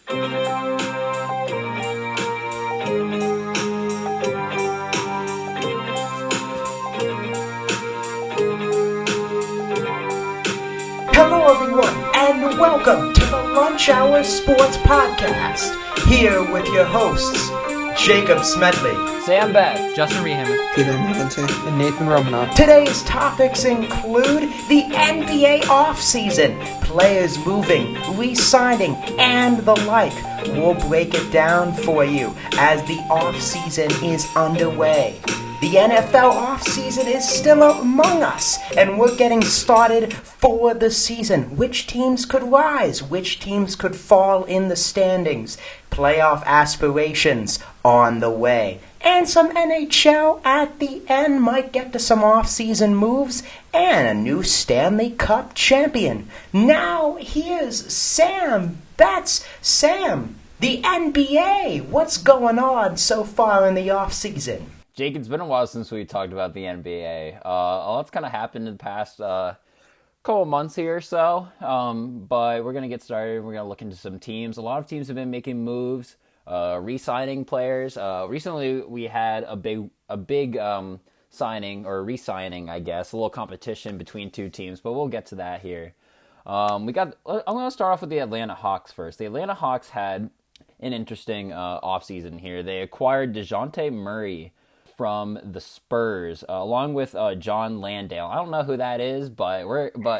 Hello everyone, and welcome to the Lunch Hour Sports Podcast. Here with your hosts, Jacob Smedley, Sam Beth, Justin Rehammer, Peter Malvente, and Nathan Romanoff. Today's topics include the NBA offseason, players moving, re-signing, and the like. We'll break it down for you as the offseason is underway. The NFL offseason is still among us, and we're getting started for the season. Which teams could rise? Which teams could fall in the standings? Playoff aspirations on the way. And some NHL at the end. Might get to some offseason moves and a new Stanley Cup champion. Now here's Sam Betts. Sam, the NBA, what's going on so far in the offseason? Jake, it's been a while since we talked about the NBA. A lot's kind of happened in the past couple months here or so, but we're going to get started. We're going to look into some teams. A lot of teams have been making moves, re-signing players. Recently, we had a big signing, or re-signing, I guess, a little competition between two teams, but we'll get to that here. I'm going to start off with the Atlanta Hawks first. The Atlanta Hawks had an interesting offseason here. They acquired DeJounte Murray from the Spurs, along with John Landale. I don't know who that is, but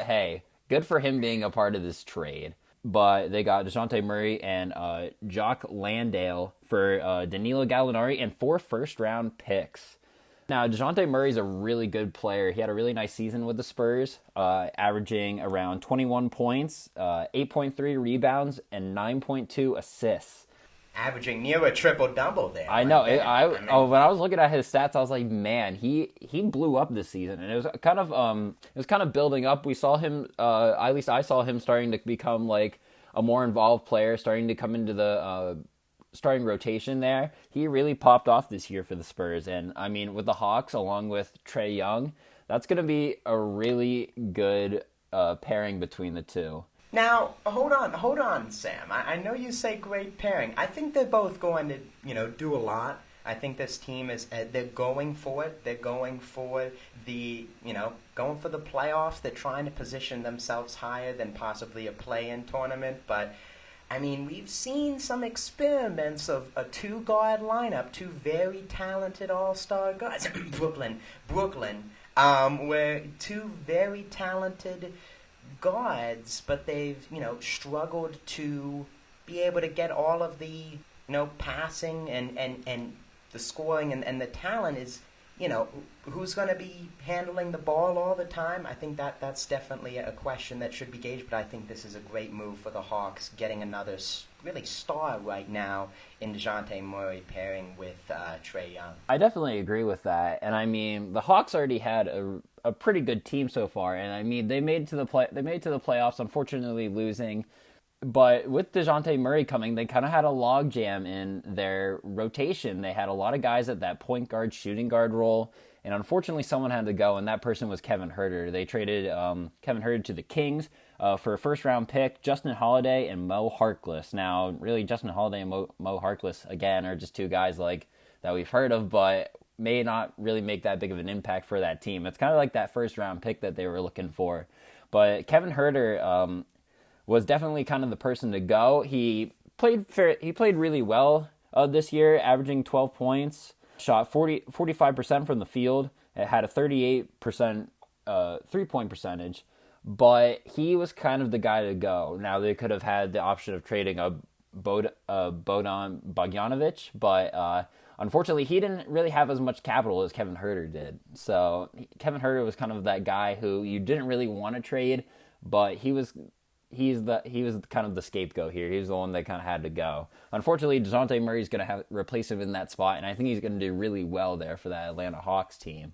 hey, good for him being a part of this trade. But they got DeJounte Murray and Jock Landale for Danilo Gallinari and 4 first-round picks. Now, DeJounte Murray's a really good player. He had a really nice season with the Spurs, averaging around 21 points, 8.3 rebounds, and 9.2 assists. Averaging near a triple-double there. I know. When I was looking at his stats, I was like, man, he blew up this season, and it was kind of building up. We saw him, at least I saw him starting to become like a more involved player, starting to come into the starting rotation there. He really popped off this year for the Spurs, and I mean, with the Hawks along with Trae Young, that's going to be a really good pairing between the two. Now, hold on, Sam. I know you say great pairing. I think they're both going to, do a lot. I think this team is, they're going for it. They're going for going for the playoffs. They're trying to position themselves higher than possibly a play-in tournament. But, I mean, we've seen some experiments of a 2-guard lineup, 2 very talented all-star guards. Brooklyn, where 2 very talented guards, but they've, struggled to be able to get all of the, passing and the scoring and the talent is, who's going to be handling the ball all the time? I think that's definitely a question that should be gauged, but I think this is a great move for the Hawks, getting another really star right now in DeJounte Murray pairing with Trae Young. I definitely agree with that, and I mean, the Hawks already had a pretty good team so far, and I mean, they made it to the playoffs, unfortunately losing. But with DeJounte Murray coming, they kind of had a logjam in their rotation. They had a lot of guys at that point guard, shooting guard role, and unfortunately someone had to go, and that person was Kevin Huerter. They traded Kevin Huerter to the Kings for a first-round pick, Justin Holiday and Mo Harkless. Now, really, Justin Holiday and Mo Harkless, again, are just 2 guys like that we've heard of, but may not really make that big of an impact for that team. It's kind of like that first-round pick that they were looking for. But Kevin Huerter was definitely kind of the person to go. He played really well this year, averaging 12 points, shot 45% from the field. It had a 38% three-point percentage, but he was kind of the guy to go. Now, they could have had the option of trading a Bodan Bogdanovic, but unfortunately, he didn't really have as much capital as Kevin Huerter did. So Kevin Huerter was kind of that guy who you didn't really want to trade, but he was kind of the scapegoat here. He was the one that kind of had to go. Unfortunately, DeJounte Murray's going to replace him in that spot, and I think he's going to do really well there for that Atlanta Hawks team.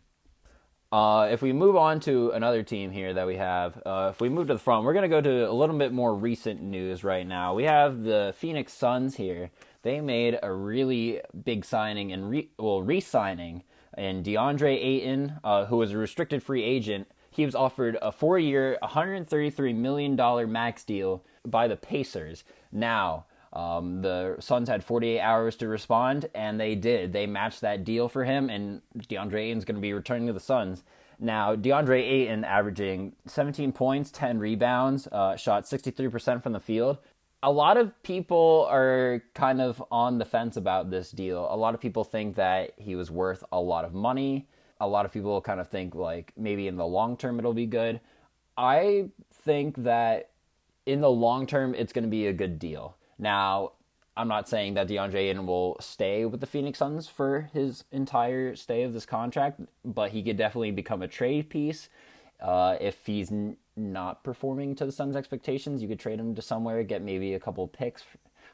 If we move on to another team here that we have, if we move to the front, we're going to go to a little bit more recent news right now. We have the Phoenix Suns here. They made a really big signing and re-signing in DeAndre Ayton, who was a restricted free agent. He was offered a 4-year, $133 million max deal by the Pacers. Now, The Suns had 48 hours to respond, and they did. They matched that deal for him, and DeAndre Ayton's going to be returning to the Suns. Now, DeAndre Ayton averaging 17 points, 10 rebounds, shot 63% from the field. A lot of people are kind of on the fence about this deal. A lot of people think that he was worth a lot of money. A lot of people kind of think like maybe in the long term it'll be good. I think that in the long term it's going to be a good deal. Now, I'm not saying that DeAndre Ayton will stay with the Phoenix Suns for his entire stay of this contract, but he could definitely become a trade piece. If he's not performing to the Suns' expectations, you could trade him to somewhere, get maybe a couple picks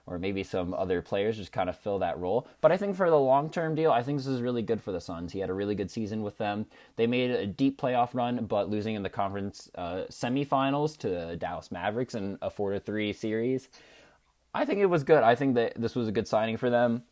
or maybe some other players, just kind of fill that role. But I think for the long-term deal, I think this is really good for the Suns. He had a really good season with them. They made a deep playoff run, but losing in the conference semifinals to the Dallas Mavericks in a 4-3 series. I think it was good. I think that this was a good signing for them.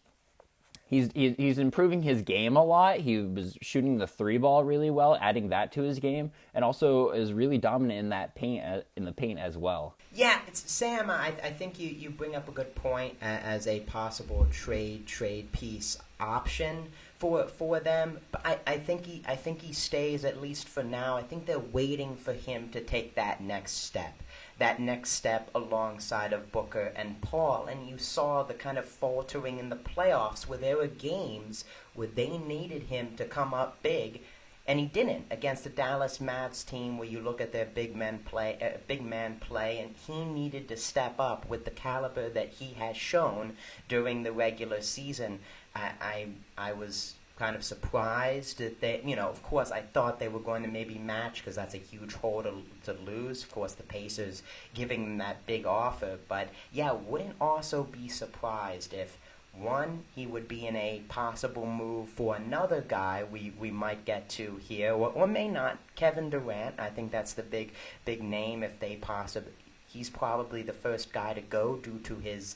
He's improving his game a lot. He was shooting the three ball really well, adding that to his game, and also is really dominant in that the paint as well. Yeah, Sam. I think you bring up a good point as a possible trade piece option for them. But I think he stays at least for now. I think they're waiting for him to take that next step. That next step alongside of Booker and Paul. And you saw the kind of faltering in the playoffs where there were games where they needed him to come up big, and he didn't against the Dallas Mavs team where you look at their big man play, and he needed to step up with the caliber that he has shown during the regular season. I was kind of surprised that they, of course, I thought they were going to maybe match because that's a huge hole to lose. Of course, the Pacers giving them that big offer. But, yeah, wouldn't also be surprised if, one, he would be in a possible move for another guy we might get to here, or may not, Kevin Durant. I think that's the big name if they possibly. He's probably the first guy to go due to his,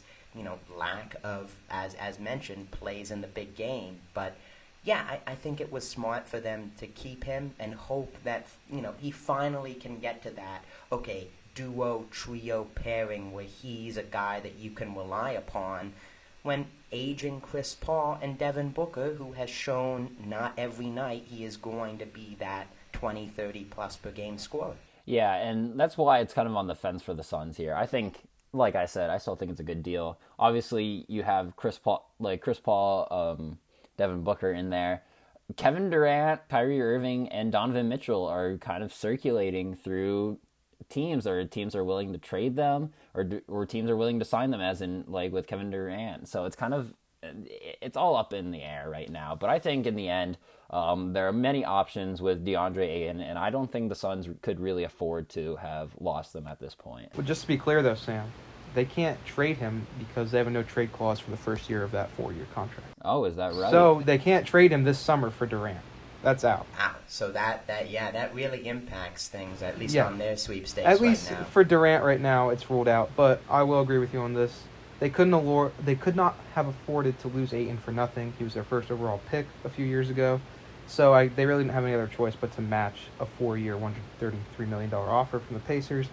lack of, as mentioned, plays in the big game. But yeah, I think it was smart for them to keep him and hope that, he finally can get to that, duo, trio pairing where he's a guy that you can rely upon when aging Chris Paul and Devin Booker, who has shown not every night he is going to be that 20, 30 plus per game scorer. Yeah, and that's why it's kind of on the fence for the Suns here. I think, like I said, I still think it's a good deal. Obviously, you have Chris Paul, Devin Booker in there. Kevin Durant, Kyrie Irving, and Donovan Mitchell are kind of circulating through teams, or teams are willing to trade them, or teams are willing to sign them, as in like with Kevin Durant. So it's all up in the air right now. But I think in the end, there are many options with DeAndre Ayton, and I don't think the Suns could really afford to have lost them at this point. Well, just to be clear though, Sam, they can't trade him because they have a no-trade clause for the first year of that 4-year contract. Oh, is that right? So they can't trade him this summer for Durant. That's out. So that really impacts things, at least on their sweepstakes at least right now. For Durant right now, it's ruled out. But I will agree with you on this. They could not have afforded to lose Ayton for nothing. He was their first overall pick a few years ago. So they really didn't have any other choice but to match a 4-year, $133 million offer from the Pacers.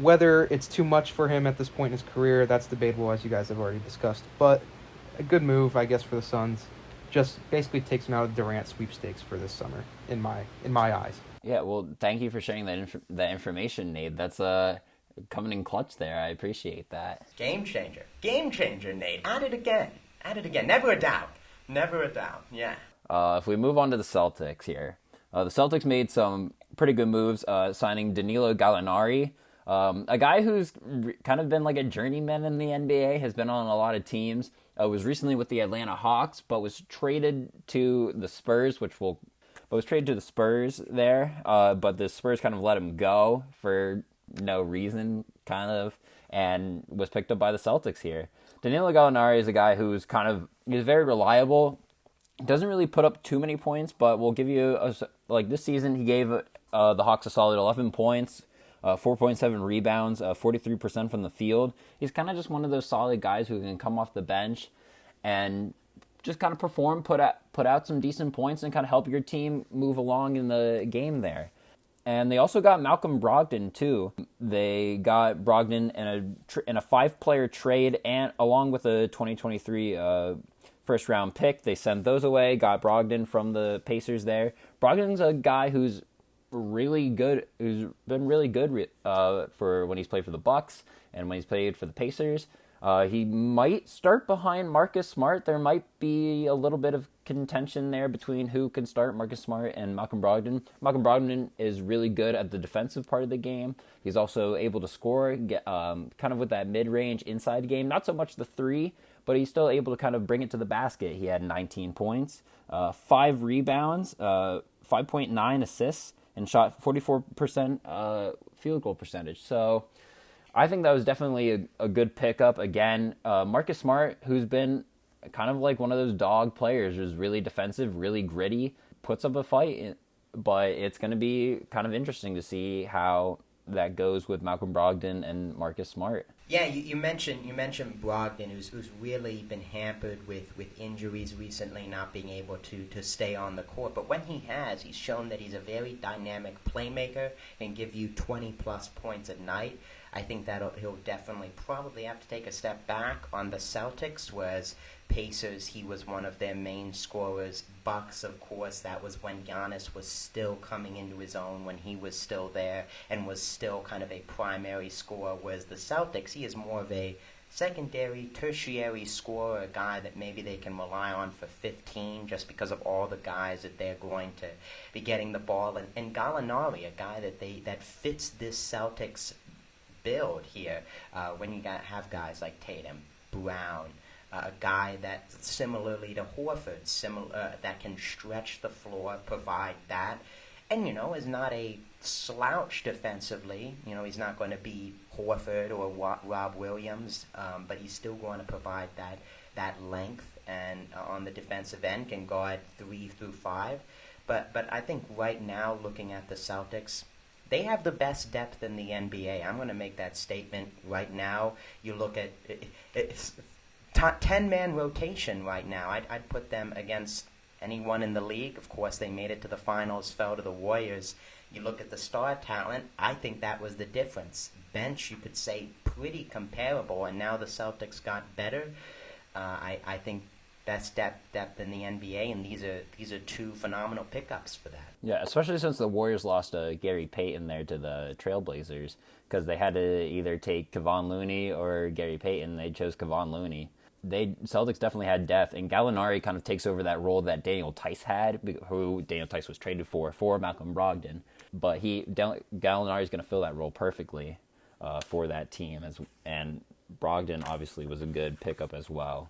Whether it's too much for him at this point in his career, that's debatable, as you guys have already discussed. But a good move, I guess, for the Suns. Just basically takes him out of Durant sweepstakes for this summer, in my eyes. Yeah, well, thank you for sharing that information, Nate. That's coming in clutch there. I appreciate that. Game changer, Nate. At it again. Never a doubt. Yeah. If we move on to the Celtics here, the Celtics made some pretty good moves, signing Danilo Gallinari. A guy who's kind of been like a journeyman in the NBA, has been on a lot of teams, was recently with the Atlanta Hawks, but was traded to the Spurs, there, but the Spurs kind of let him go for no reason, kind of, and was picked up by the Celtics here. Danilo Gallinari is a guy who's he's very reliable, doesn't really put up too many points, but will give you, this season, he gave the Hawks a solid 11 points, 4.7 rebounds, 43% from the field. He's kind of just one of those solid guys who can come off the bench and just kind of perform, put out some decent points, and kind of help your team move along in the game there. And they also got Malcolm Brogdon too. They got Brogdon in a 5-player trade, and along with a 2023 first round pick. They sent those away. Got Brogdon from the Pacers there. Brogdon's a guy who's really good. Who's been really good for when he's played for the Bucks and when he's played for the Pacers. He might start behind Marcus Smart. There might be a little bit of contention there between who can start Marcus Smart and Malcolm Brogdon. Malcolm Brogdon is really good at the defensive part of the game. He's also able to score, kind of with that mid-range inside game. Not so much the three, but he's still able to kind of bring it to the basket. He had 19 points, 5 rebounds, 5.9 assists, and shot 44% field goal percentage. So I think that was definitely a good pickup. Again, Marcus Smart, who's been kind of like one of those dog players, who's really defensive, really gritty, puts up a fight, but it's going to be kind of interesting to see how that goes with Malcolm Brogdon and Marcus Smart. Yeah, you mentioned Brogdon, who's really been hampered with injuries recently, not being able to stay on the court. But when he has, he's shown that he's a very dynamic playmaker and give you 20-plus points a night. I think that he'll definitely probably have to take a step back on the Celtics, whereas Pacers, he was one of their main scorers. Bucks, of course, that was when Giannis was still coming into his own, when he was still there and was still kind of a primary scorer, whereas the Celtics, he is more of a secondary, tertiary scorer, a guy that maybe they can rely on for 15 just because of all the guys that they're going to be getting the ball. And Gallinari, a guy that fits this Celtics build here, when you have guys like Tatum, Brown, a guy that similarly to Horford, that can stretch the floor, provide that, and is not a slouch defensively. He's not going to be Horford or Rob Williams, but he's still going to provide that length, and on the defensive end can guard 3 through 5. But I think right now, looking at the Celtics, they have the best depth in the NBA. I'm going to make that statement right now. You look at it's 10-man rotation right now. I'd put them against anyone in the league. Of course, they made it to the finals, fell to the Warriors. You look at the star talent, I think that was the difference. Bench, you could say, pretty comparable, and now the Celtics got better. I think best depth in the NBA, and these are two phenomenal pickups for that. Yeah, especially since the Warriors lost Gary Payton there to the Trailblazers, because they had to either take Kevon Looney or Gary Payton. They chose Kevon Looney. Celtics definitely had depth, and Gallinari kind of takes over that role that Daniel Tice had, who Daniel Tice was traded for Malcolm Brogdon. But Gallinari is going to fill that role perfectly for that team, and Brogdon obviously was a good pickup as well.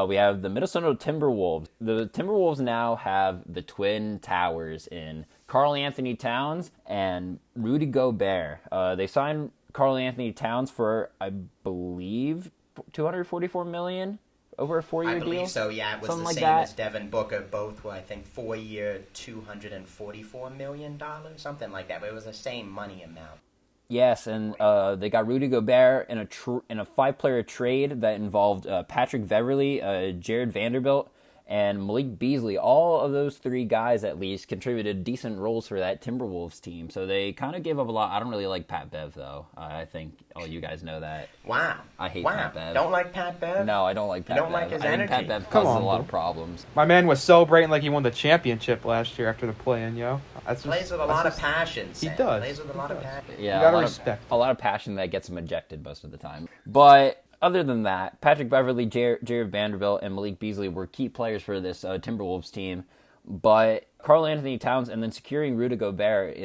We have the Minnesota Timberwolves. The Timberwolves now have the Twin Towers in Karl Anthony Towns and Rudy Gobert. They signed Karl Anthony Towns for, I believe, $244 million over a 4-year deal. I believe so, yeah. It was something the like same that. as Devin Booker. Both were, I think, 4-year, $244 million, something like that. But it was the same money amount. Yes, and they got Rudy Gobert in a 5-player trade that involved Patrick Beverley, Jared Vanderbilt, and Malik Beasley. All of those 3 guys, at least, contributed decent roles for that Timberwolves team. So they kind of gave up a lot. I don't really like Pat Bev, though. I think all you guys know that. Wow. I hate Pat Bev. Don't like Pat Bev? No, I don't like Pat Bev. You don't like his I energy? think Pat Bev causes a lot of problems. My man was celebrating like he won the championship last year after the play-in, yo. Plays with a lot of passion, Sam. He does. Plays with a lot of passion. Yeah, you gotta respect. A lot of passion that gets him ejected most of the time. But other than that, Patrick Beverley, Jared Vanderbilt, and Malik Beasley were key players for this Timberwolves team. But Karl Anthony Towns and then securing Rudy Gobert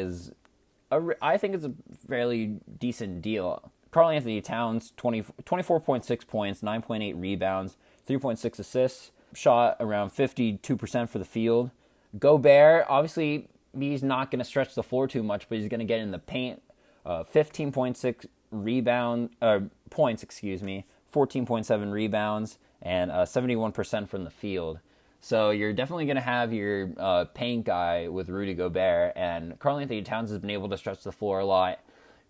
I think it's a fairly decent deal. Karl Anthony Towns, 24.6 points, 9.8 rebounds, 3.6 assists, shot around 52% for the field. Gobert, obviously, he's not going to stretch the floor too much, but he's going to get in the paint. 15.6 points, 14.7 rebounds, and 71% from the field. So you're definitely going to have your paint guy with Rudy Gobert, and Karl Anthony Towns has been able to stretch the floor a lot.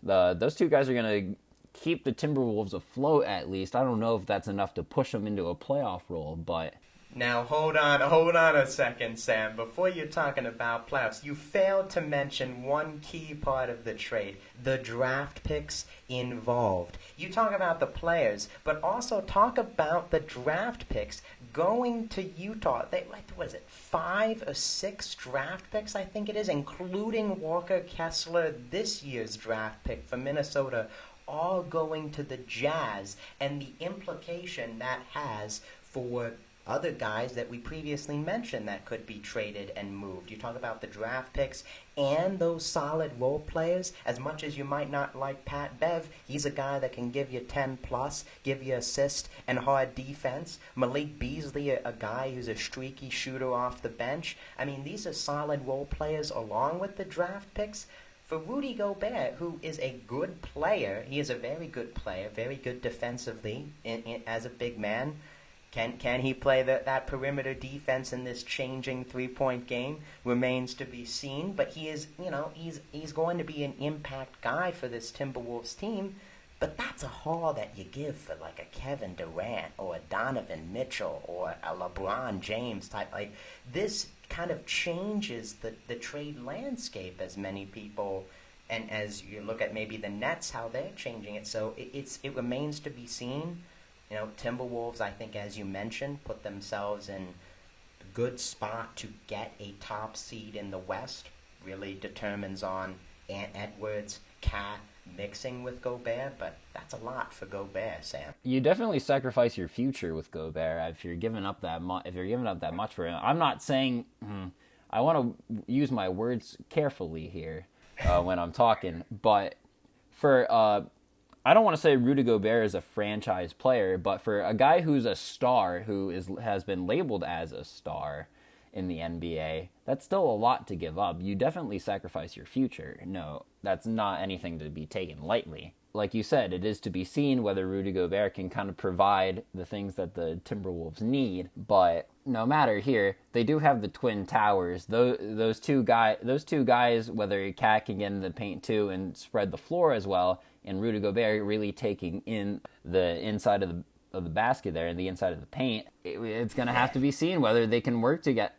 Those 2 guys are going to keep the Timberwolves afloat at least. I don't know if that's enough to push them into a playoff role, but Now, hold on a second, Sam. Before you're talking about playoffs, you failed to mention one key part of the trade, the draft picks involved. You talk about the players, but also talk about the draft picks going to Utah. What is it, 5 or 6 draft picks, I think it is, including Walker Kessler, this year's draft pick for Minnesota, all going to the Jazz, and the implication that has for other guys that we previously mentioned that could be traded and moved. You talk about the draft picks and those solid role players. As much as you might not like Pat Bev, he's a guy that can give you 10 plus, give you assist and hard defense. Malik Beasley, a guy who's a streaky shooter off the bench. I mean, these are solid role players along with the draft picks. For Rudy Gobert, who is a good player, he is a very good player, very good defensively as a big man. Can he play that perimeter defense in this changing three-point game? Remains to be seen. But he is, he's going to be an impact guy for this Timberwolves team. But that's a haul that you give for like a Kevin Durant or a Donovan Mitchell or a LeBron James type. Like, this kind of changes the trade landscape, as many people, and as you look at maybe the Nets, how they're changing it. So it remains to be seen. Timberwolves, I think, as you mentioned, put themselves in a good spot to get a top seed in the West. Really determines on Ant Edwards, Cat mixing with Gobert, but that's a lot for Gobert, Sam. You definitely sacrifice your future with Gobert if you're giving up that much for him. I'm not saying I want to use my words carefully here when I'm talking, but for I don't want to say Rudy Gobert is a franchise player, but for a guy who's a star, who has been labeled as a star in the NBA, that's still a lot to give up. You definitely sacrifice your future. No, that's not anything to be taken lightly. Like you said, it is to be seen whether Rudy Gobert can kind of provide the things that the Timberwolves need. But no matter here, they do have the Twin Towers. Those two guys, whether Cat can get in the paint too and spread the floor as well, and Rudy Gobert really taking in the inside of the basket there and the inside of the paint, it's going to have to be seen whether they can work together.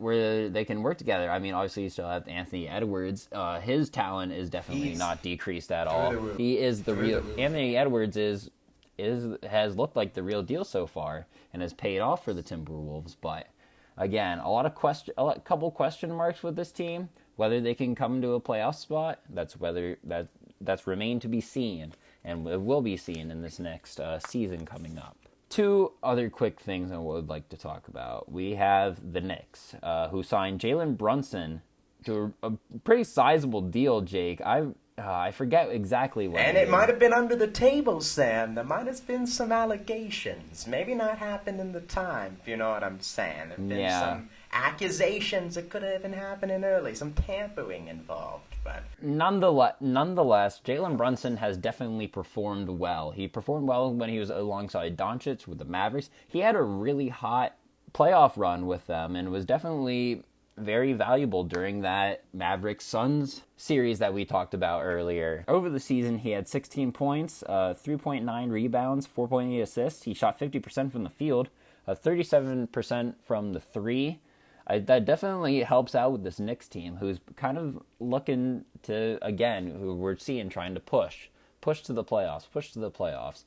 I mean, obviously you still have Anthony Edwards. His talent is definitely not decreased at all. He is the real. Anthony Edwards has looked like the real deal so far and has paid off for the Timberwolves. But again, a couple question marks with this team. Whether they can come to a playoff spot, that's remained to be seen, and it will be seen in this next season coming up. 2 other quick things I would like to talk about. We have the Knicks, who signed Jalen Brunson to a pretty sizable deal, Jake. I forget exactly what. And it might have been under the table, Sam. There might have been some allegations. Maybe not happened in the time, if you know what I'm saying. There have been some accusations that could have been happening early, some tampering involved. But nonetheless, Jalen Brunson has definitely performed well. He performed well when he was alongside Doncic with the Mavericks. He had a really hot playoff run with them and was definitely very valuable during that Mavericks-Suns series that we talked about earlier. Over the season, he had 16 points, 3.9 rebounds, 4.8 assists. He shot 50% from the field, 37% from the three. That definitely helps out with this Knicks team, who's kind of looking to, again, who we're seeing trying to push to the playoffs.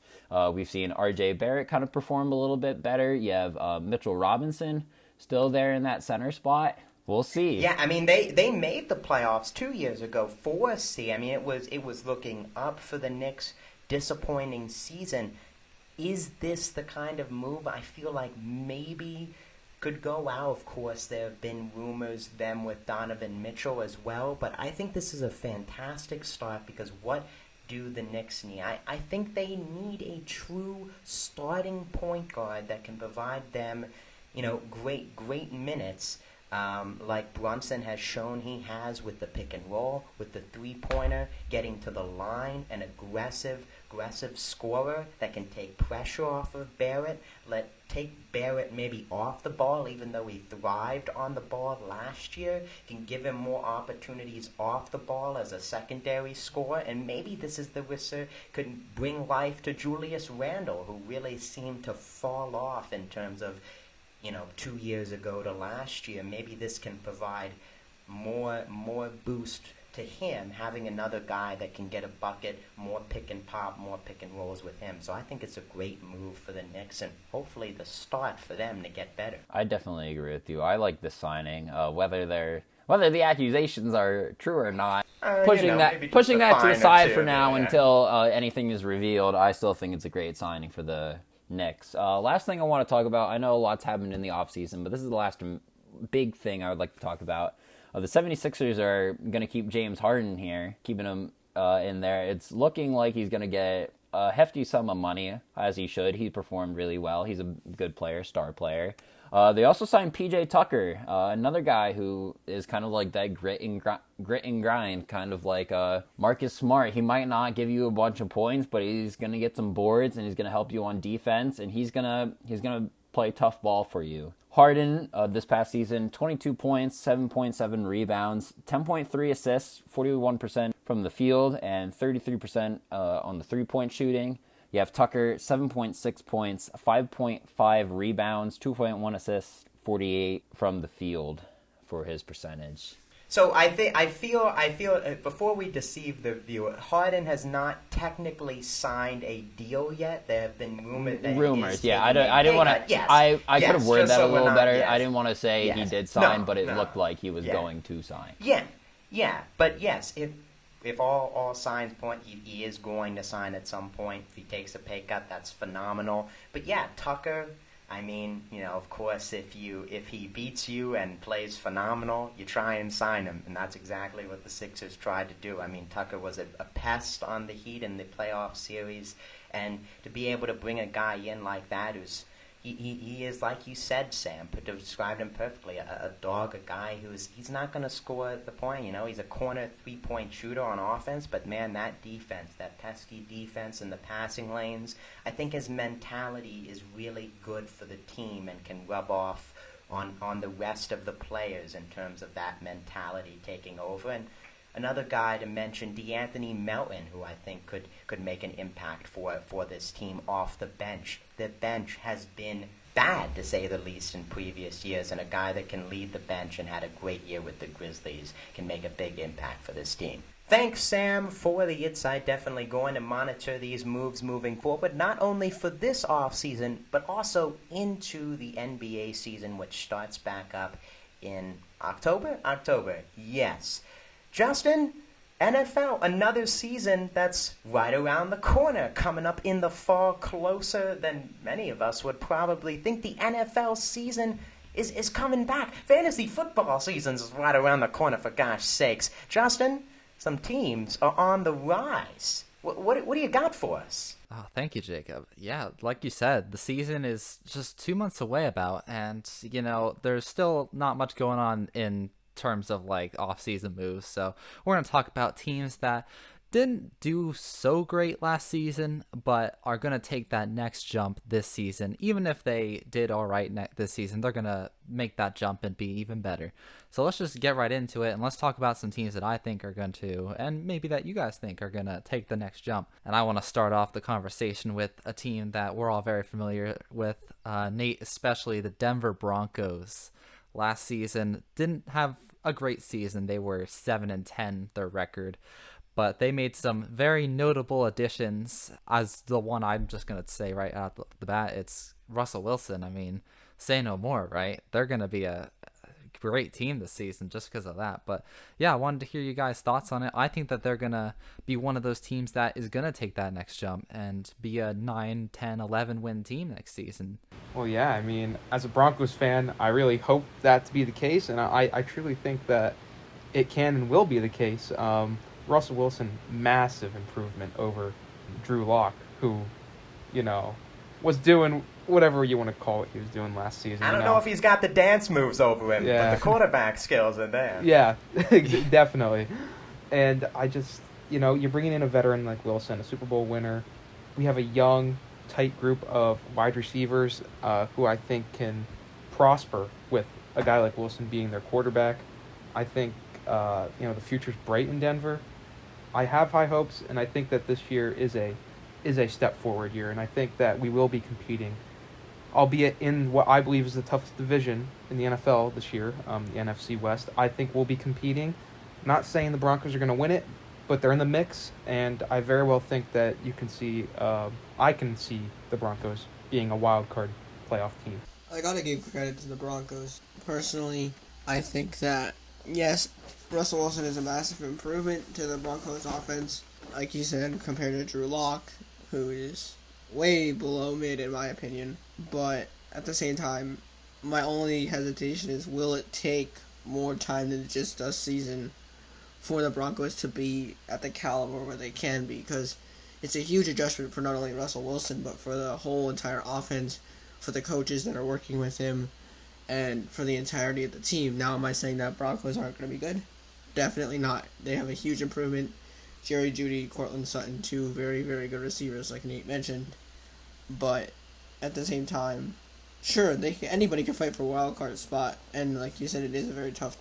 We've seen R.J. Barrett kind of perform a little bit better. You have Mitchell Robinson still there in that center spot. We'll see. Yeah, I mean, they made the playoffs 2 years ago, 4C. I mean, it was looking up for the Knicks. Disappointing season. Is this the kind of move I feel like maybe could go out? Of course, there have been rumors them with Donovan Mitchell as well, but I think this is a fantastic start because what do the Knicks need? I think they need a true starting point guard that can provide them, great minutes. Like Brunson has shown he has with the pick and roll, with the three-pointer, getting to the line, an aggressive scorer that can take pressure off of Barrett, take Barrett maybe off the ball, even though he thrived on the ball last year, can give him more opportunities off the ball as a secondary scorer, and maybe this is the whisper could bring life to Julius Randle, who really seemed to fall off in terms of 2 years ago to last year. Maybe this can provide more boost to him, having another guy that can get a bucket, more pick and pop, more pick and rolls with him. So I think it's a great move for the Knicks, and hopefully the start for them to get better. I definitely agree with you. I like this signing, whether the accusations are true or not. Pushing that to the side for now until anything is revealed. I still think it's a great signing for the Knicks. Last thing I want to talk about. I know a lot's happened in the offseason, but this is the last big thing I would like to talk about. The 76ers are going to keep James Harden here, keeping him in there. It's looking like he's going to get a hefty sum of money, as he should. He performed really well. He's a good player, star player. They also signed P.J. Tucker, another guy who is kind of like that grit and grind, kind of like Marcus Smart. He might not give you a bunch of points, but he's going to get some boards, and he's going to help you on defense, and he's gonna play tough ball for you. Harden, this past season, 22 points, 7.7 rebounds, 10.3 assists, 41% from the field, and 33% on the three-point shooting. You have Tucker, 7.6 points, 5.5 rebounds, 2.1 assists, 48 from the field for his percentage. So I feel before we deceive the viewer, Harden has not technically signed a deal yet. There have been rumors. Yeah, I didn't want to. Yes, I could have worded that a little better. Yes. I didn't want to say he did sign, but it looked like he was going to sign. Yeah, but yes, if all signs point, he is going to sign at some point. If he takes a pay cut, that's phenomenal. But yeah, Tucker. I mean, of course, if he beats you and plays phenomenal, you try and sign him, and that's exactly what the Sixers tried to do. I mean, Tucker was a pest on the Heat in the playoff series, and to be able to bring a guy in like that who's he is, like you said, Sam, described him perfectly, a dog, a guy he's not going to score the point. He's a corner three-point shooter on offense, but man, that defense, that pesky defense in the passing lanes, I think his mentality is really good for the team and can rub off on the rest of the players in terms of that mentality taking over. And another guy to mention, DeAnthony Melton, who I think could make an impact for this team off the bench. The bench has been bad, to say the least, in previous years, and a guy that can lead the bench and had a great year with the Grizzlies can make a big impact for this team. Thanks, Sam, for the insight. Definitely going to monitor these moves moving forward, not only for this offseason, but also into the NBA season, which starts back up in October? October, yes. Justin, NFL, another season that's right around the corner, coming up in the fall, closer than many of us would probably think. The NFL season is coming back. Fantasy football season is right around the corner, for gosh sakes. Justin, some teams are on the rise. What do you got for us? Oh, thank you, Jacob. Yeah, like you said, the season is just 2 months away and, there's still not much going on in terms of like off-season moves, so we're going to talk about teams that didn't do so great last season but are going to take that next jump this season. Even if they did all right this season, they're going to make that jump and be even better. So let's just get right into it, and let's talk about some teams that I think are going to, and maybe that you guys think are going to take the next jump. And I want to start off the conversation with a team that we're all very familiar with, Nate, especially the Denver Broncos. Last season didn't have a great season. They were 7-10, their record, but they made some very notable additions. As the one I'm just going to say right out the bat, it's Russell Wilson. I mean, say no more, right? They're going to be a great team this season just because of that. But yeah, I wanted to hear you guys' thoughts on it. I think that they're going to be one of those teams that is going to take that next jump and be a 9, 10, 11 win team next season. Well, yeah, I mean, as a Broncos fan, I really hope that to be the case, and I truly think that it can and will be the case. Russell Wilson, massive improvement over Drew Lock, who, was doing whatever you want to call it he was doing last season. I don't know if he's got the dance moves over him, yeah, but the quarterback skills are there. Yeah, definitely. And I just, you're bringing in a veteran like Wilson, a Super Bowl winner. We have a young, tight group of wide receivers who I think can prosper with a guy like Wilson being their quarterback. I think, the future's bright in Denver. I have high hopes, and I think that this year is a step forward year, and I think that we will be competing albeit in what I believe is the toughest division in the NFL this year, the NFC West. I think we'll be competing. Not saying the Broncos are going to win it, but they're in the mix, and I very well think that I can see the Broncos being a wild card playoff team. I gotta give credit to the Broncos. Personally, I think that, yes, Russell Wilson is a massive improvement to the Broncos offense, like you said, compared to Drew Lock, who is way below mid in my opinion. But at the same time, my only hesitation is, will it take more time than just a season for the Broncos to be at the caliber where they can be? Because it's a huge adjustment for not only Russell Wilson, but for the whole entire offense, for the coaches that are working with him, and for the entirety of the team. Now, am I saying that Broncos aren't going to be good? Definitely not. They have a huge improvement. Jerry Jeudy, Cortland Sutton, two very, very good receivers, like Nate mentioned. But at the same time, sure, anybody can fight for a wild card spot, and like you said, it is a very tough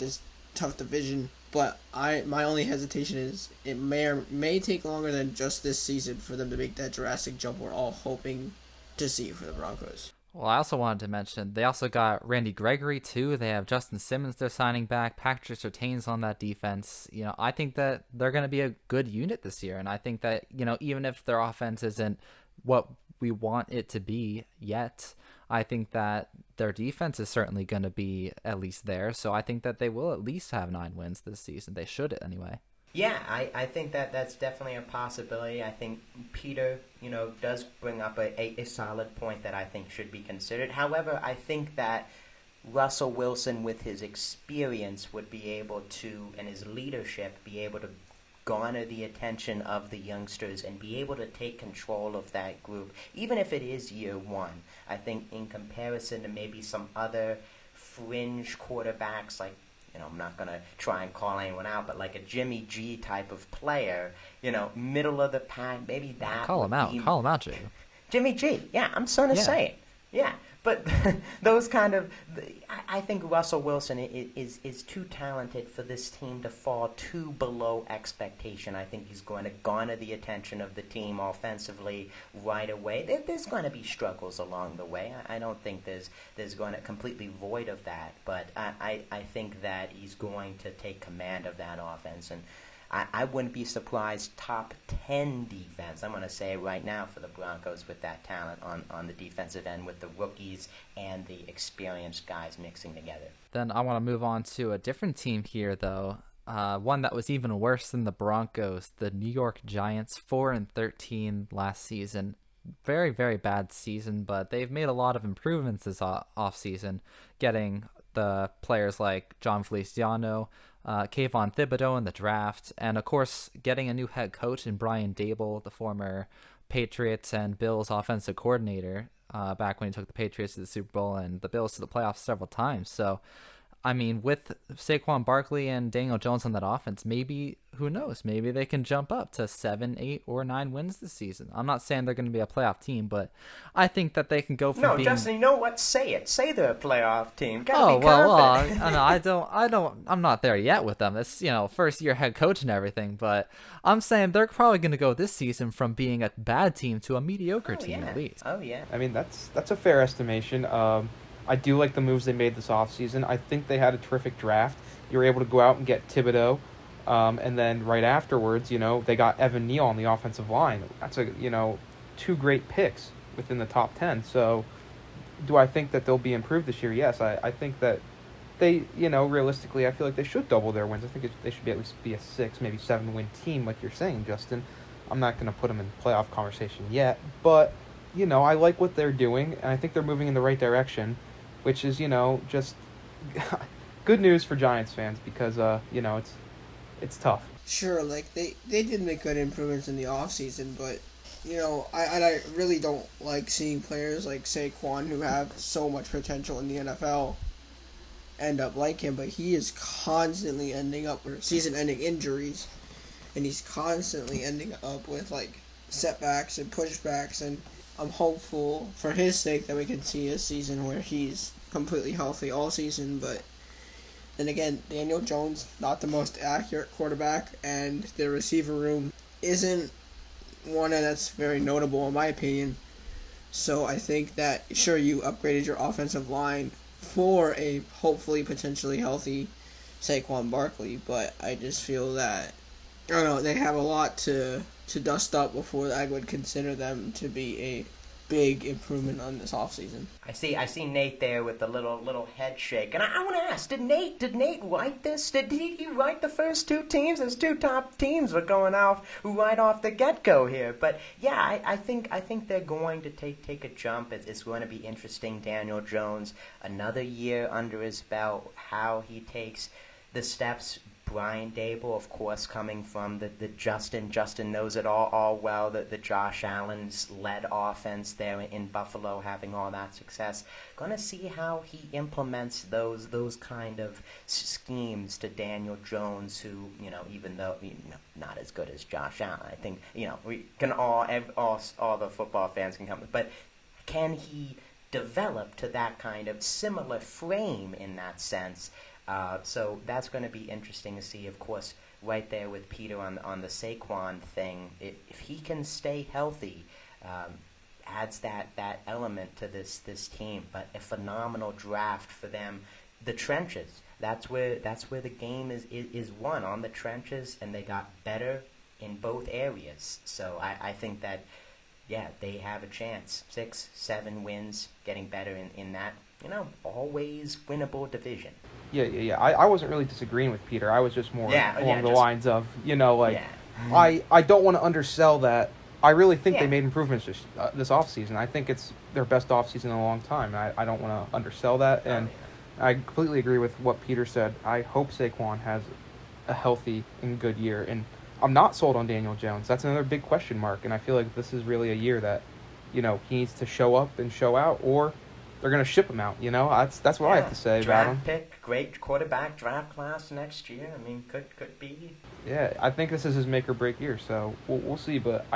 division. But my only hesitation is it may take longer than just this season for them to make that drastic jump we're all hoping to see for the Broncos. Well, I also wanted to mention, they also got Randy Gregory, too. They have Justin Simmons they're signing back. Patrick Surtain's on that defense. I think that they're going to be a good unit this year. And I think that, even if their offense isn't what we want it to be yet, I think that their defense is certainly going to be at least there. So I think that they will at least have 9 wins this season. They should anyway. Yeah, I think that's definitely a possibility. I think Peter, does bring up a solid point that I think should be considered. However, I think that Russell Wilson, with his experience, would be able to, and his leadership, be able to garner the attention of the youngsters and be able to take control of that group, even if it is year one. I think in comparison to maybe some other fringe quarterbacks, like, I'm not going to try and call anyone out, but like a Jimmy G type of player, middle of the pack, maybe that. Call him out, Jay. Jimmy G, yeah, I'm starting to say it. Yeah, but those kind of, I think Russell Wilson is too talented for this team to fall too below expectation. I think he's going to garner the attention of the team offensively right away. There's going to be struggles along the way. I don't think there's going to completely void of that, but I think that he's going to take command of that offense, and I wouldn't be surprised top 10 defense. I'm going to say right now for the Broncos with that talent on the defensive end, with the rookies and the experienced guys mixing together. Then I want to move on to a different team here, though. One that was even worse than the Broncos, the New York Giants, 4-13 last season. Very, very bad season, but they've made a lot of improvements this offseason, getting the players like John Feliciano, Kayvon Thibodeau in the draft, and of course getting a new head coach in Brian Daboll, the former Patriots and Bills offensive coordinator, back when he took the Patriots to the Super Bowl and the Bills to the playoffs several times. So, I mean, with Saquon Barkley and Daniel Jones on that offense, maybe, who knows, maybe they can jump up to 7, 8, or 9 wins this season. I'm not saying they're going to be a playoff team, but I think that they can go from being... No, Justin, you know what? Say it. Say they're a playoff team. Gotta be confident. I'm not there yet with them. It's, first year head coach and everything, but I'm saying they're probably going to go this season from being a bad team to a mediocre team at least. Oh, yeah. I mean, that's a fair estimation. I do like the moves they made this offseason. I think they had a terrific draft. You were able to go out and get Thibodeau, and then right afterwards, they got Evan Neal on the offensive line. That's 2 great picks within the top 10. So do I think that they'll be improved this year? Yes. I think that they, realistically, I feel like they should double their wins. I think they should at least be a 6, maybe 7-win team, like you're saying, Justin. I'm not going to put them in playoff conversation yet, but, I like what they're doing, and I think they're moving in the right direction, which is, just good news for Giants fans because, it's tough. Sure, like, they did make good improvements in the offseason, but, I really don't like seeing players like Saquon, who have so much potential in the NFL, end up like him, but he is constantly ending up with season-ending injuries, and he's constantly ending up with, like, setbacks and pushbacks, and I'm hopeful for his sake that we can see a season where he's completely healthy all season. But then again, Daniel Jones, not the most accurate quarterback, and the receiver room isn't one that's very notable in my opinion. So I think that, sure, you upgraded your offensive line for a hopefully potentially healthy Saquon Barkley, but I just feel that, I don't know, they have a lot to dust up before I would consider them to be a big improvement on this offseason. I see Nate there with the little head shake, and I want to ask: Did Nate write this? Did he write the first two teams? His two top teams were going off right off the get go here. But yeah, I think they're going to take a jump. It's going to be interesting. Daniel Jones, another year under his belt, how he takes the steps. Brian Dable, of course, coming from the Justin knows it all well, the Josh Allen's led offense there in Buffalo, having all that success. Going to see how he implements those kind of schemes to Daniel Jones, who, even though not as good as Josh Allen, I think we can all the football fans can come, but can he develop to that kind of similar frame in that sense? So that's going to be interesting to see. Of course, right there with Peter on the Saquon thing, if he can stay healthy, adds that element to this team. But a phenomenal draft for them. The trenches. That's where the game is won, on the trenches, and they got better in both areas. So I think that, yeah, they have a chance. 6-7 wins, getting better in that, always winnable division. Yeah. I wasn't really disagreeing with Peter. I was just more along the lines of, I don't want to undersell that. I really think they made improvements this offseason. I think it's their best offseason in a long time. I don't want to undersell that. And I completely agree with what Peter said. I hope Saquon has a healthy and good year. And I'm not sold on Daniel Jones. That's another big question mark. And I feel like this is really a year that, he needs to show up and show out, or they're going to ship him out, That's what I have to say about him. Draft pick, great quarterback draft class next year. I mean, could be. Yeah, I think this is his make or break year, so we'll see. But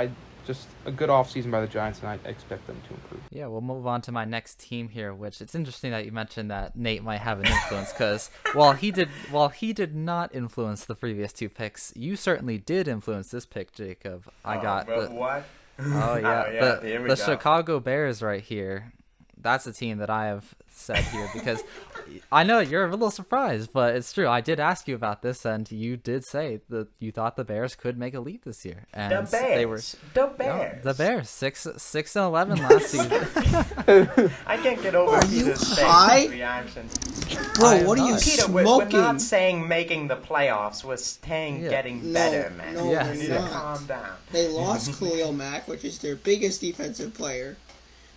just a good offseason by the Giants, and I expect them to improve. Yeah, we'll move on to my next team here, which it's interesting that you mentioned that Nate might have an influence, because while he did not influence the previous two picks, you certainly did influence this pick, Jacob. What? Oh yeah, the Chicago Bears right here. That's a team that I have said here, because I know you're a little surprised, but it's true. I did ask you about this, and you did say that you thought the Bears could make a leap this year. And the Bears. The Bears, 6-11 last season. I can't get over Peter's face reaction. Bro, what are you Peter, smoking? we're not saying making the playoffs. We're saying getting better, man. No, yes, you need to calm down. They lost Khalil Mack, which is their biggest defensive player.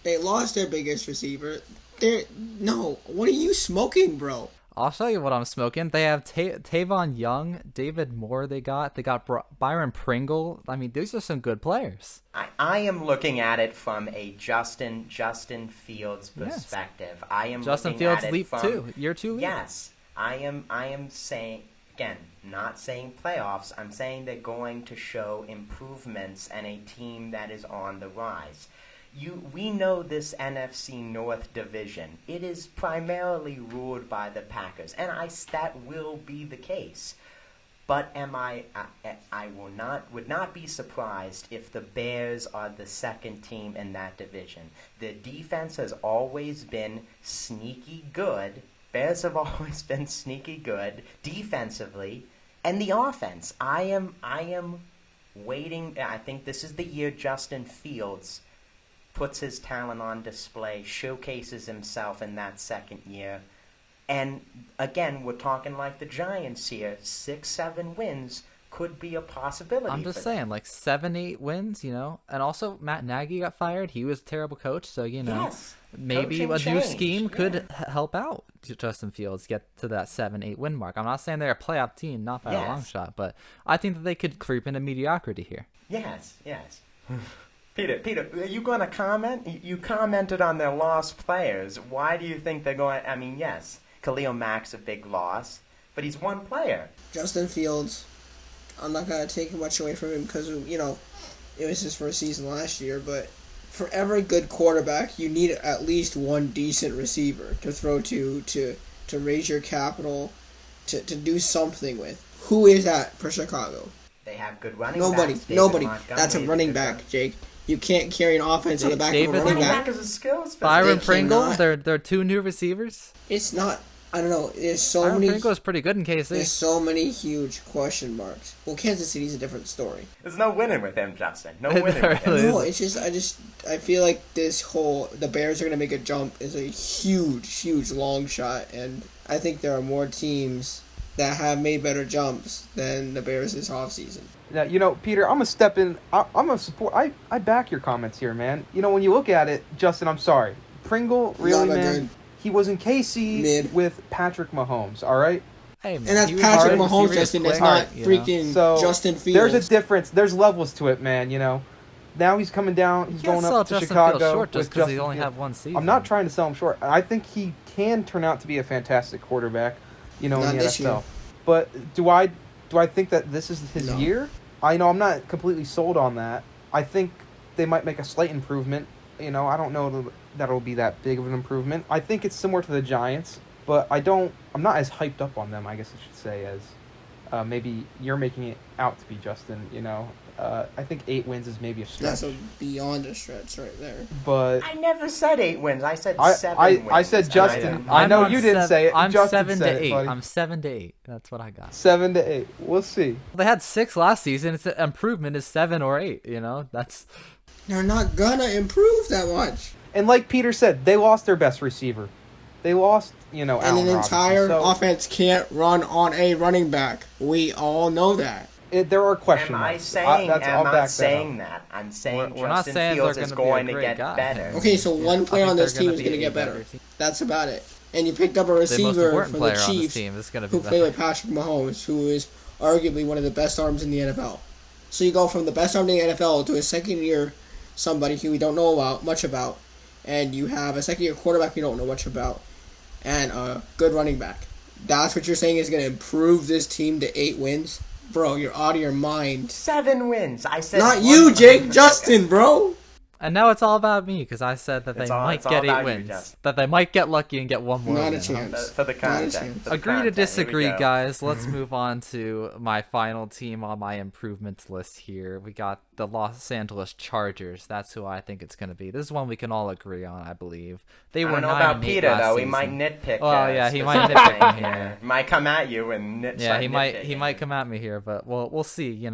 They lost their biggest receiver. What are you smoking, bro? I'll show you what I'm smoking. They have Tavon Young, David Moore. They got Byron Pringle. I mean, these are some good players. I am looking at it from a Justin Fields perspective. Yes. I am Justin looking Fields at it leap from, too. Year 2 leap. Yes, I am saying, again, not saying playoffs. I'm saying they're going to show improvements and a team that is on the rise. We know this NFC North division. It is primarily ruled by the Packers, and that will be the case. But I would not be surprised if the Bears are the second team in that division. The defense has always been sneaky good. Bears have always been sneaky good defensively, and the offense. I am waiting. I think this is the year Justin Fields puts his talent on display, showcases himself in that second year. And again, we're talking like the Giants here. 6-7 wins could be a possibility. I'm just saying, like 7-8 wins, And also, Matt Nagy got fired. He was a terrible coach, so yes. Maybe a new scheme could help out Justin Fields get to that 7-8 win mark. I'm not saying they're a playoff team, not by a long shot, but I think that they could creep into mediocrity here. Yes. Peter, are you going to comment? You commented on their lost players. Why do you think they're going? I mean, yes, Khalil Mack's a big loss, but he's one player. Justin Fields, I'm not going to take much away from him because, it was his first season last year, but for every good quarterback, you need at least one decent receiver to throw to raise your capital, to do something with. Who is that for Chicago? They have good running backs. Nobody. Montgomery, That's a running back, Jake. You can't carry an offense on the back David of a running Running back. back is a skill specialist. Byron They Pringle, cannot. they're two new receivers. It's not. I don't know. There's Byron Pringle is pretty good in KC. There's so many huge question marks. Well, Kansas City's a different story. There's no winning with him, Justin. No There winning with him. really No, is. I feel like the Bears are gonna make a jump is a huge long shot, and I think there are more teams that have made better jumps than the Bears this offseason. Now, Peter, I'm gonna step in. I'm gonna support. I back your comments here, man. When you look at it, Justin, I'm sorry, Pringle, really, Not man. good. He was in KC Mid. with Patrick Mahomes. All right. Hey, man, And that's he was Patrick already Mahomes, serious Justin. That's quick, not you know? freaking So Justin Fields. there's a difference. There's levels to it, man. Now he's coming down. He's You can't going sell up to Justin Chicago Fields short just with because he Justin only Fields. have one season. I'm not trying to sell him short. I think he can turn out to be a fantastic quarterback, in the Not this NFL. year. But do I think that this is his No. year? I know I'm not completely sold on that. I think they might make a slight improvement. I don't know that it'll be that big of an improvement. I think it's similar to the Giants, but I'm not as hyped up on them, I guess I should say, as maybe you're making it out to be, Justin. I think 8 wins is maybe a stretch. That's beyond a stretch right there. But I never said 8 wins. I said I 7 wins. I said Justin. I know you didn't say it. I'm Justin 7 said to it, 8. buddy. I'm 7 to 8. That's what I got. 7 to 8. We'll see. They had 6 last season. It's improvement is 7 or 8. That's They're not gonna improve that much. And like Peter said, they lost their best receiver. They lost, And Allen an Robinson. entire So offense can't run on a running back. We all know that. there are question Am I marks. saying? I'll I'm back not that saying up. that. I'm saying We're not Justin saying Fields they're is gonna be a going to great get guy. better. Okay, so one player I on think this they're team gonna is be going to a get better better. team. That's about it. And you picked up a The most receiver important for player the on this Chiefs team is going to be who played with Patrick Mahomes, who is arguably one of the best arms in the NFL. So you go from the best arm in the NFL to a second-year somebody who we don't know much about, and you have a second-year quarterback we don't know much about, and a good running back. That's what you're saying is going to improve this team to 8 wins? Bro, you're out of your mind. 7 wins. I said Not one you, win. Jake. Justin, bro. And now it's all about me because I said that they It's all might get about 8 you, wins. Justin. That they might get lucky and get one more. Not a win. chance. For the Not a content. chance. For the Agree to content. Here we disagree, go. guys. Let's move on to my final team on my improvements list here. We got the Los Angeles Chargers. That's who I think it's going to be. This is one we can all agree on, I believe. They I were don't know 9 about and 8 Peter last though. He season. might nitpick. Well, yeah, he might nitpick me here. He might come at you and nit. Yeah, start he nitpicking. might come at me here, but we'll see.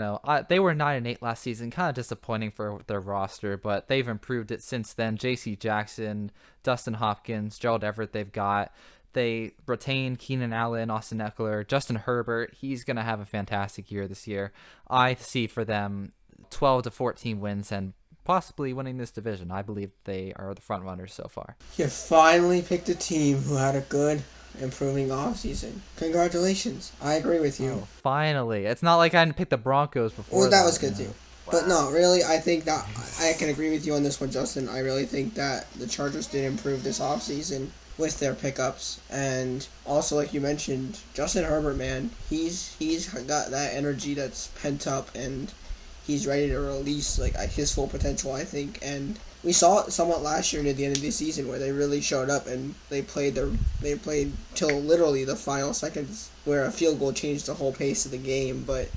They were 9 and 8 last season, kind of disappointing for their roster, but they've improved it since then. J.C. Jackson, Dustin Hopkins, Gerald Everett, they've got. They retained Keenan Allen, Austin Eckler, Justin Herbert. He's gonna have a fantastic year this year. I see for them 12 to 14 wins and possibly winning this division. I believe they are the front runners so far. You finally picked a team who had a good, improving offseason. Congratulations. I agree with you. Oh, finally. It's not like I didn't pick the Broncos before. Well, that was good you know. too. But no, really, I think that I can agree with you on this one, Justin. I really think that the Chargers did improve this offseason with their pickups. And also, like you mentioned, Justin Herbert, man, he's got that energy that's pent up, and he's ready to release his full potential, I think. And we saw it somewhat last year near the end of the season where they really showed up and they played till literally the final seconds where a field goal changed the whole pace of the game. But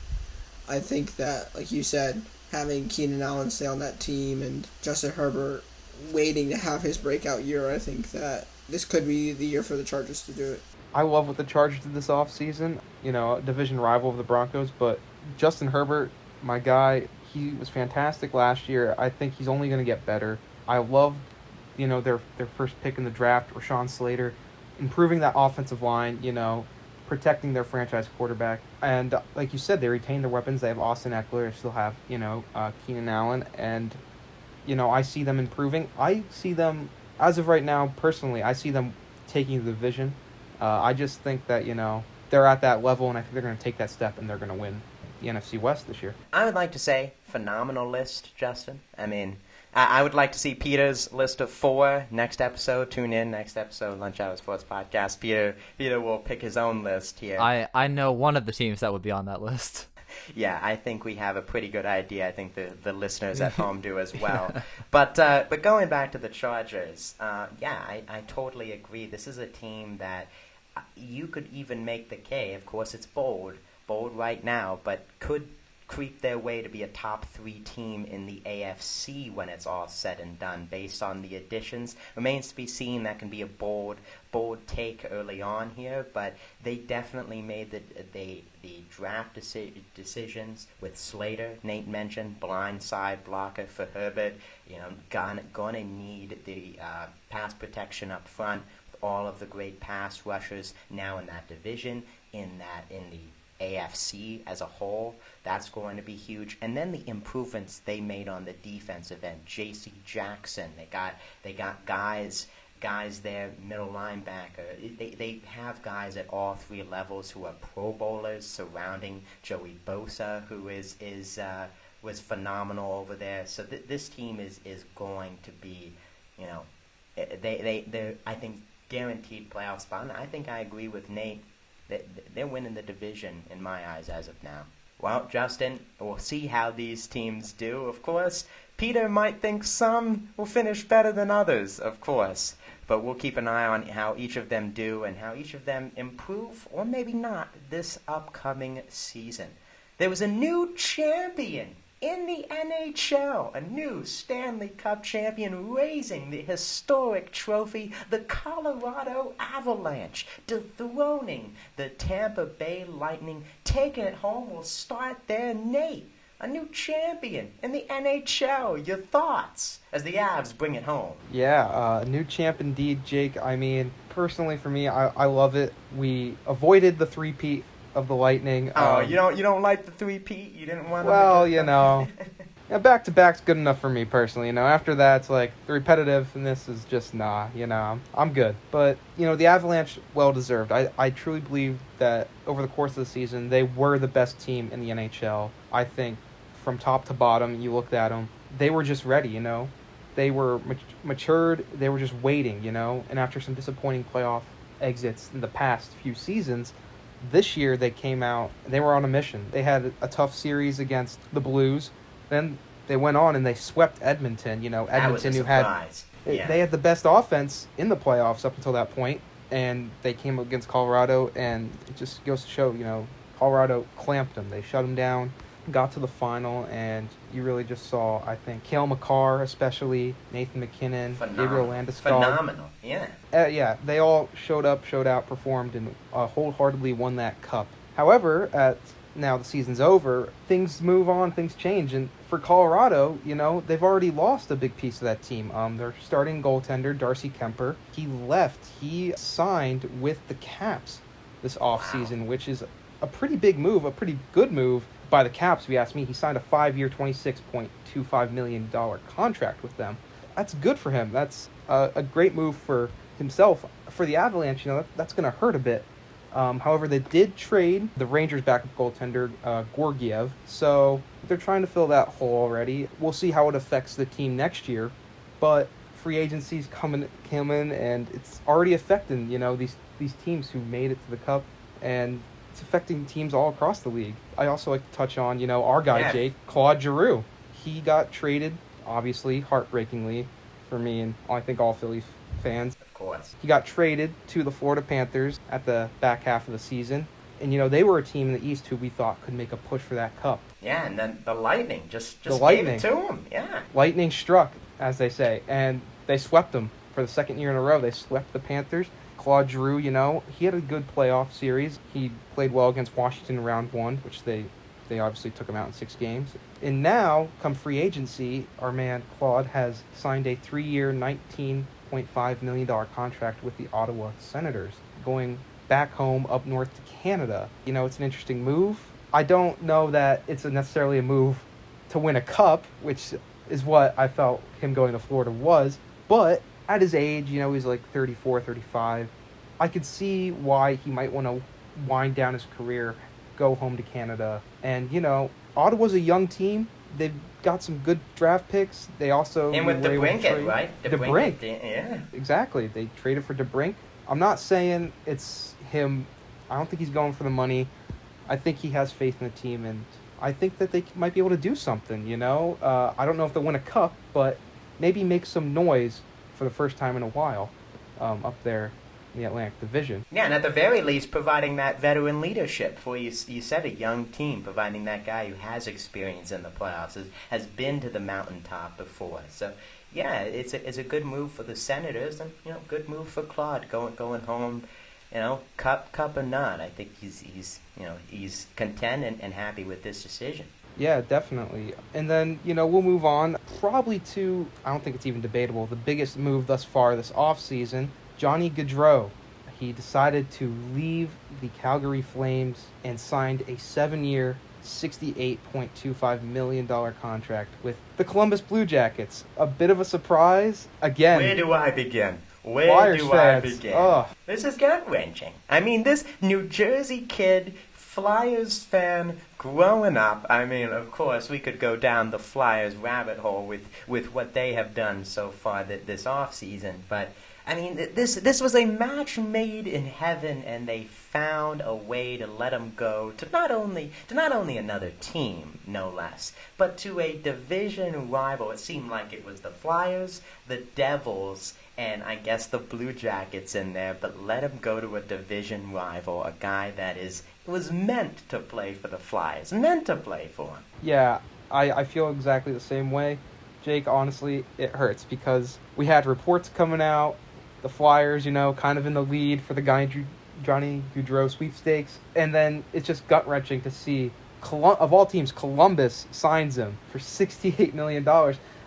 I think that, like you said, having Keenan Allen stay on that team and Justin Herbert waiting to have his breakout year, I think that this could be the year for the Chargers to do it. I love what the Chargers did this offseason. A division rival of the Broncos, but Justin Herbert, my guy, he was fantastic last year. I think he's only going to get better. I love, their first pick in the draft, Rashawn Slater, improving that offensive line, protecting their franchise quarterback. And like you said, they retain their weapons. They have Austin Eckler. They still have, Keenan Allen. And, I see them improving. I see them, as of right now, personally, I see them taking the division. I just think that, they're at that level, and I think they're going to take that step, and they're going to win the NFC West this year. I would like to say phenomenal list, Justin. I mean, I would like to see Peter's list of 4 next episode. Tune in next episode, Lunch Hour Sports Podcast. Peter will pick his own list here. I know one of the teams that would be on that list. Yeah, I think we have a pretty good idea. I think the listeners at home do as well. But going back to the Chargers, I totally agree. This is a team that you could even make the K. Of course, it's bold right now, but could creep their way to be a top 3 team in the AFC when it's all said and done based on the additions. Remains to be seen. That can be a bold take early on here, but they definitely made the draft decisions with Slater. Nate mentioned blindside blocker for Herbert. Gonna need the pass protection up front. All of the great pass rushers now in that division, in the AFC as a whole, that's going to be huge. And then the improvements they made on the defensive end. J.C. Jackson, they got guys there, middle linebacker. They have guys at all 3 levels who are Pro Bowlers surrounding Joey Bosa, who was phenomenal over there. So this team is going to be, they're I think guaranteed playoff spot. And I think I agree with Nate. They're winning the division in my eyes as of now. Well, Justin, we'll see how these teams do, of course. Peter might think some will finish better than others, of course. But we'll keep an eye on how each of them do and how each of them improve, or maybe not, this upcoming season. There was a new champion in the NHL, a new Stanley Cup champion raising the historic trophy, the Colorado Avalanche, dethroning the Tampa Bay Lightning. Taking it home will start there, Nate. A new champion in the NHL. Your thoughts as the Avs bring it home? Yeah, a new champ indeed, Jake. I mean, personally for me, I love it. We avoided the three-peat of the Lightning. You don't like the three-peat? You didn't want to... Well, yeah, back-to-back's good enough for me personally. After that, it's like the repetitiveness is just I'm good. But, the Avalanche, well-deserved. I truly believe that over the course of the season, they were the best team in the NHL. I think from top to bottom, you looked at them, they were just ready, They were matured, they were just waiting, And after some disappointing playoff exits in the past few seasons, this year they came out, they were on a mission. They had a tough series against the Blues. Then they went on and they swept Edmonton. Edmonton, who they had the best offense in the playoffs up until that point, and they came up against Colorado, and it just goes to show, Colorado clamped them. They shut them down, got to the final, and you really just saw, I think, Cale Makar, especially Nathan McKinnon, Gabriel Landeskog. Phenomenal, yeah. Yeah, they all showed out, performed, and wholeheartedly won that cup. However, now the season's over, things move on, things change, and for Colorado, they've already lost a big piece of that team. Their starting goaltender, Darcy Kemper, he left. He signed with the Caps this offseason, which is a pretty big move, a pretty good move by the Caps, if you ask me. He signed a 5-year, $26.25 million contract with them. That's good for him. That's a great move for himself. For the Avalanche, that's going to hurt a bit. However, they did trade the Rangers' backup goaltender, Georgiev, so they're trying to fill that hole already. We'll see how it affects the team next year, but free agency's coming in, and it's already affecting, these teams who made it to the Cup, and it's affecting teams all across the league. I also like to touch on, our guy, Jake, Claude Giroux. He got traded, obviously, heartbreakingly, for me and I think all Philly fans. Of course. He got traded to the Florida Panthers at the back half of the season. And, they were a team in the East who we thought could make a push for that cup. Yeah, and then the Lightning just the Lightning. Gave it to him. Yeah. Lightning struck, as they say, and they swept them for the second year in a row. They swept the Panthers. Claude Giroux, he had a good playoff series. He played well against Washington in round 1, which they obviously took him out in 6 games. And now, come free agency, our man Claude has signed a 3-year, $19.5 million contract with the Ottawa Senators, going back home up north to Canada. It's an interesting move. I don't know that it's necessarily a move to win a cup, which is what I felt him going to Florida was, but at his age, he's like 34, 35. I could see why he might want to wind down his career, go home to Canada. And, Ottawa's a young team. They've got some good draft picks. They also... And with DeBrincat, right? DeBrink. Yeah. Exactly. They traded for DeBrink. I'm not saying it's him. I don't think he's going for the money. I think he has faith in the team, and I think that they might be able to do something, I don't know if they'll win a cup, but maybe make some noise for the first time in a while up there in the Atlantic Division. Yeah, and at the very least, providing that veteran leadership for you said a young team, providing that guy who has experience in the playoffs, has been to the mountaintop before. So, yeah, it's a good move for the Senators, and good move for Claude going home. Cup or not, I think he's content and happy with this decision. Yeah, definitely. And then, we'll move on probably to, I don't think it's even debatable, the biggest move thus far this offseason, Johnny Gaudreau. He decided to leave the Calgary Flames and signed a 7-year, $68.25 million contract with the Columbus Blue Jackets. A bit of a surprise. Again, where do I begin? Flyers fans. Oh. This is gut-wrenching. I mean, this New Jersey kid, Flyers fan, growing up, I mean, of course, we could go down the Flyers rabbit hole with what they have done so far this offseason, but I mean, this was a match made in heaven, and they found a way to let him go to not only another team, no less, but to a division rival. It seemed like it was the Flyers, the Devils, and I guess the Blue Jackets in there, but let him go to a division rival, a guy that was meant to play for the Flyers, meant to play for him. Yeah, I feel exactly the same way. Jake, honestly, it hurts because we had reports coming out, the Flyers, kind of in the lead for the Johnny Gaudreau sweepstakes, and then it's just gut-wrenching to see, of all teams, Columbus signs him for $68 million.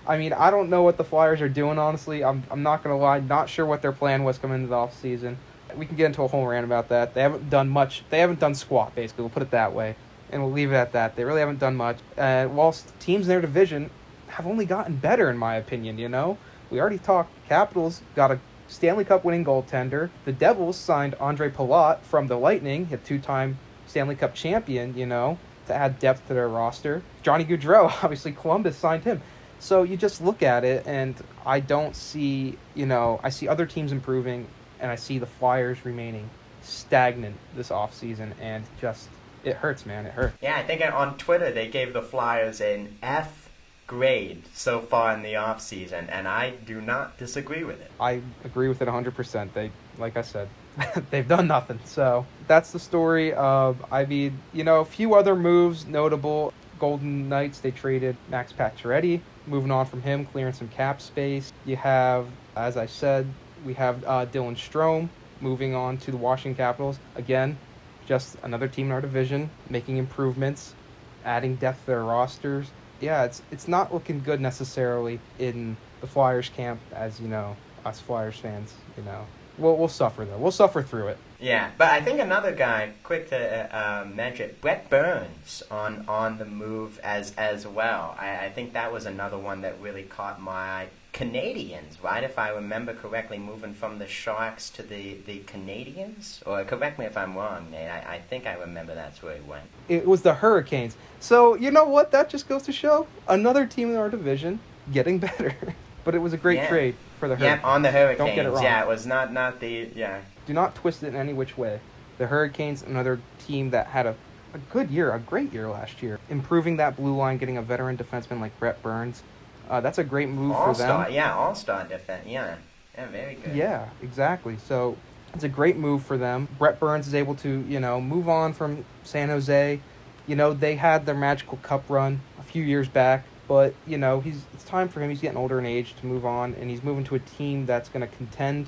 I mean, I don't know what the Flyers are doing, honestly. I'm not going to lie, not sure what their plan was coming into the offseason. We can get into a whole rant about that. They haven't done much. They haven't done squat, basically. We'll put it that way, and we'll leave it at that. They really haven't done much. Whilst teams in their division have only gotten better, in my opinion, We already talked. Capitals got a Stanley Cup winning goaltender. The Devils signed Andre Palat from the Lightning, a 2-time Stanley Cup champion, to add depth to their roster. Johnny Gaudreau, obviously Columbus signed him. So you just look at it, and I don't see, I see other teams improving, and I see the Flyers remaining stagnant this offseason, and just, it hurts, man. It hurts. Yeah, I think on Twitter they gave the Flyers an F grade so far in the offseason, and I do not disagree with it. I agree with it 100%. They, like I said, they've done nothing. So that's the story of, a few other moves notable. Golden Knights, they traded Max Pacioretty, moving on from him, clearing some cap space. You have, as I said, we have Dylan Strome moving on to the Washington Capitals. Again, just another team in our division, making improvements, adding depth to their rosters. Yeah, it's not looking good necessarily in the Flyers camp, as us Flyers fans, We'll suffer, though. We'll suffer through it. Yeah, but I think another guy, quick to mention, Brett Burns on the move as well. I think that was another one that really caught my eye. Canadians, right? If I remember correctly, moving from the Sharks to the Canadians? Or correct me if I'm wrong, Nate. I think I remember that's where he went. It was the Hurricanes. So, you know what? That just goes to show another team in our division getting better. But it was a great trade for the Hurricanes. Yeah, on the Hurricanes. Don't get it wrong. Yeah, it was not the... Yeah. Do not twist it in any which way. The Hurricanes, another team that had a good year, a great year last year. Improving that blue line, getting a veteran defenseman like Brett Burns. That's a great move for them. All-star defense. Yeah, very good. Yeah, exactly. So it's a great move for them. Brett Burns is able to, move on from San Jose. They had their magical cup run a few years back, but, it's time for him. He's getting older in age to move on, and he's moving to a team that's going to contend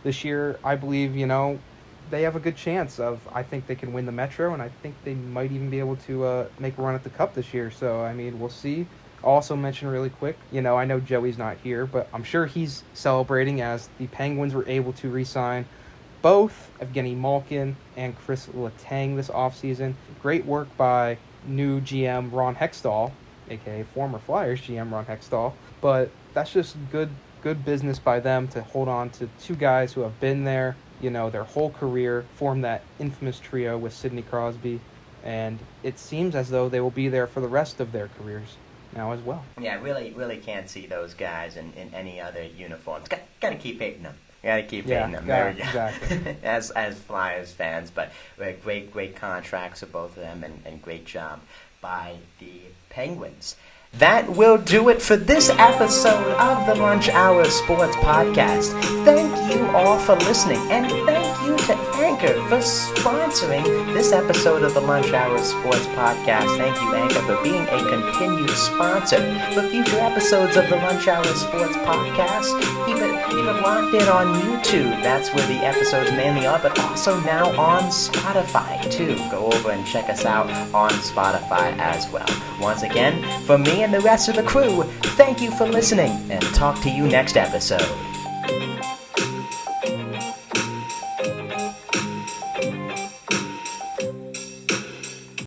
this year. I believe, they have a good chance of, I think they can win the Metro, and I think they might even be able to make a run at the Cup this year. So, we'll see. Also mention really quick, I know Joey's not here, but I'm sure he's celebrating as the Penguins were able to re-sign both Evgeny Malkin and Chris Letang this offseason. Great work by new GM Ron Hextall, aka former Flyers GM Ron Hextall, but that's just good business by them to hold on to two guys who have been there, their whole career, form that infamous trio with Sidney Crosby, and it seems as though they will be there for the rest of their careers now as well. Yeah, really can't see those guys in any other uniforms. Gotta keep hating them. Gotta keep hating them. There we go. Exactly. as Flyers fans, but great contracts for both of them, and great job by the Penguins. That will do it for this episode of the Lunch Hour Sports Podcast. Thank you all for listening, and thank you to Anchor for sponsoring this episode of the Lunch Hour Sports Podcast. Thank you, Anchor, for being a continued sponsor for future episodes of the Lunch Hour Sports Podcast. Keep it locked in on YouTube. That's where the episodes mainly are, but also now on Spotify, too. Go over and check us out on Spotify as well. Once again, from me and the rest of the crew, thank you for listening, and talk to you next episode.